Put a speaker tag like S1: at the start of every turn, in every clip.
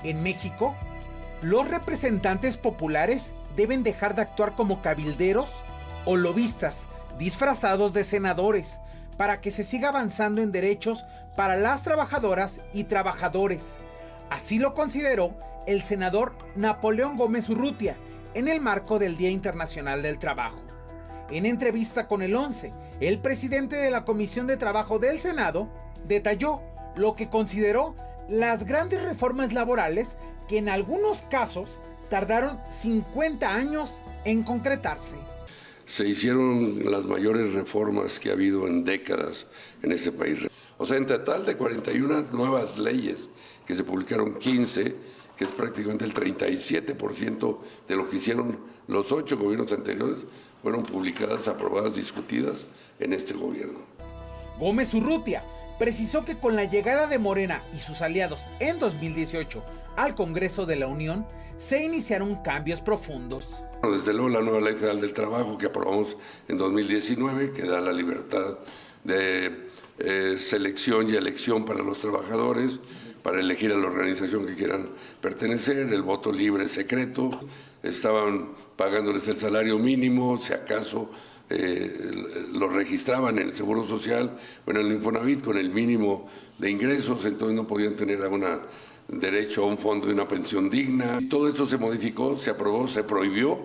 S1: En México, los representantes populares deben dejar de actuar como cabilderos o lobistas disfrazados de senadores para que se siga avanzando en derechos para las trabajadoras y trabajadores. Así lo consideró el senador Napoleón Gómez Urrutia en el marco del Día Internacional del Trabajo. En entrevista con el 11, el presidente de la Comisión de Trabajo del Senado detalló lo que consideró las grandes reformas laborales que en algunos casos tardaron 50 años en concretarse.
S2: Se hicieron las mayores reformas que ha habido en décadas en ese país. O sea, en total de 41 nuevas leyes que se publicaron 15, que es prácticamente el 37% de lo que hicieron los 8 gobiernos anteriores, fueron publicadas, aprobadas, discutidas en este gobierno.
S1: Gómez Urrutia precisó que con la llegada de Morena y sus aliados en 2018 al Congreso de la Unión, se iniciaron cambios profundos.
S2: Desde luego la nueva Ley Federal del Trabajo que aprobamos en 2019, que da la libertad de selección y elección para los trabajadores, para elegir a la organización que quieran pertenecer, el voto libre secreto, estaban pagándoles el salario mínimo, si acaso lo registraban en el Seguro Social o en el Infonavit con el mínimo de ingresos, entonces no podían tener derecho a un fondo y una pensión digna. Todo esto se modificó, se aprobó, se prohibió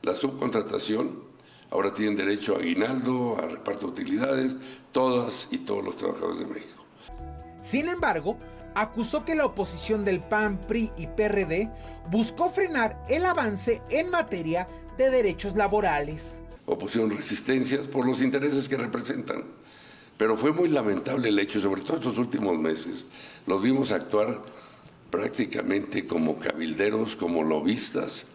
S2: la subcontratación. Ahora tienen derecho a aguinaldo, a reparto de utilidades, todas y todos los trabajadores de México.
S1: Sin embargo, acusó que la oposición del PAN, PRI y PRD buscó frenar el avance en materia de derechos laborales.
S2: Opusieron resistencias por los intereses que representan. Pero fue muy lamentable el hecho, sobre todo estos últimos meses. Los vimos actuar prácticamente como cabilderos, como lobistas,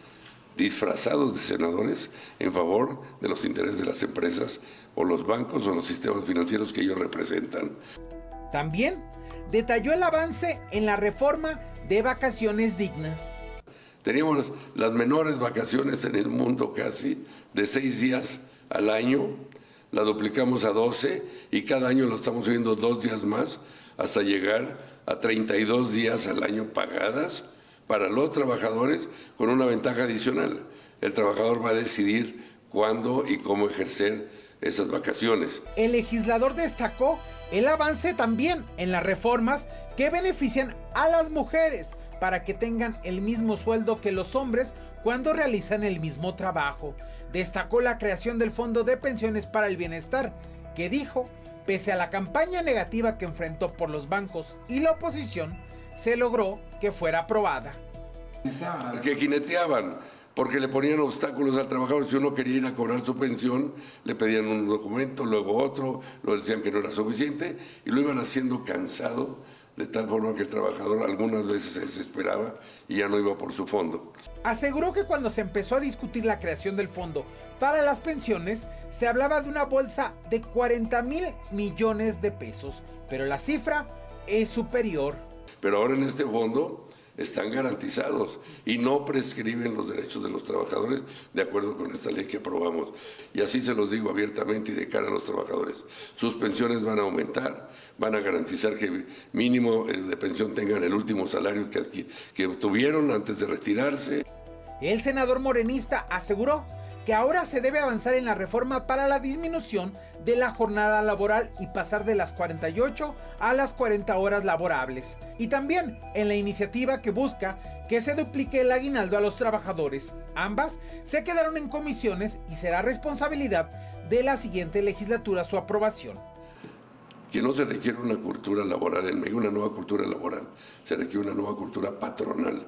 S2: disfrazados de senadores en favor de los intereses de las empresas o los bancos o los sistemas financieros que ellos representan.
S1: También detalló el avance en la reforma de vacaciones dignas.
S2: Teníamos las menores vacaciones en el mundo casi, de 6 días al año, la duplicamos a 12 y cada año lo estamos subiendo 2 días más hasta llegar a 32 días al año pagadas para los trabajadores con una ventaja adicional. El trabajador va a decidir cuándo y cómo ejercer esas vacaciones.
S1: El legislador destacó el avance también en las reformas que benefician a las mujeres para que tengan el mismo sueldo que los hombres cuando realizan el mismo trabajo. Destacó la creación del Fondo de Pensiones para el Bienestar, que dijo, pese a la campaña negativa que enfrentó por los bancos y la oposición, se logró que fuera aprobada.
S2: Que jineteaban, porque le ponían obstáculos al trabajador. Si uno quería ir a cobrar su pensión, le pedían un documento, luego otro, lo decían que no era suficiente y lo iban haciendo cansado, de tal forma que el trabajador algunas veces se desesperaba y ya no iba por su fondo.
S1: Aseguró que cuando se empezó a discutir la creación del fondo para las pensiones, se hablaba de una bolsa de 40,000 millones de pesos, pero la cifra es superior.
S2: Pero ahora en este fondo están garantizados y no prescriben los derechos de los trabajadores de acuerdo con esta ley que aprobamos. Y así se los digo abiertamente y de cara a los trabajadores. Sus pensiones van a aumentar, van a garantizar que mínimo de pensión tengan el último salario que obtuvieron antes de retirarse.
S1: El senador morenista aseguró que ahora se debe avanzar en la reforma para la disminución de la jornada laboral y pasar de las 48 a las 40 horas laborables. Y también en la iniciativa que busca que se duplique el aguinaldo a los trabajadores. Ambas se quedaron en comisiones y será responsabilidad de la siguiente legislatura su aprobación.
S2: Que no se requiere una cultura laboral en México, una nueva cultura laboral, se requiere una nueva cultura patronal,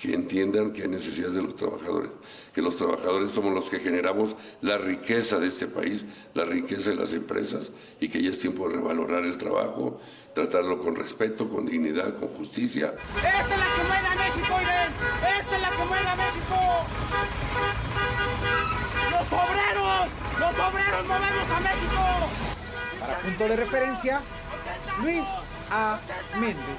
S2: que entiendan que hay necesidades de los trabajadores, que los trabajadores somos los que generamos la riqueza de este país, la riqueza de las empresas y que ya es tiempo de revalorar el trabajo, tratarlo con respeto, con dignidad, con justicia.
S3: ¡Esta es la que mueve a México, Irene! ¡Esta es la que mueve a México! ¡Los obreros movemos a México!
S1: Para Punto de Referencia, Luis A. Méndez.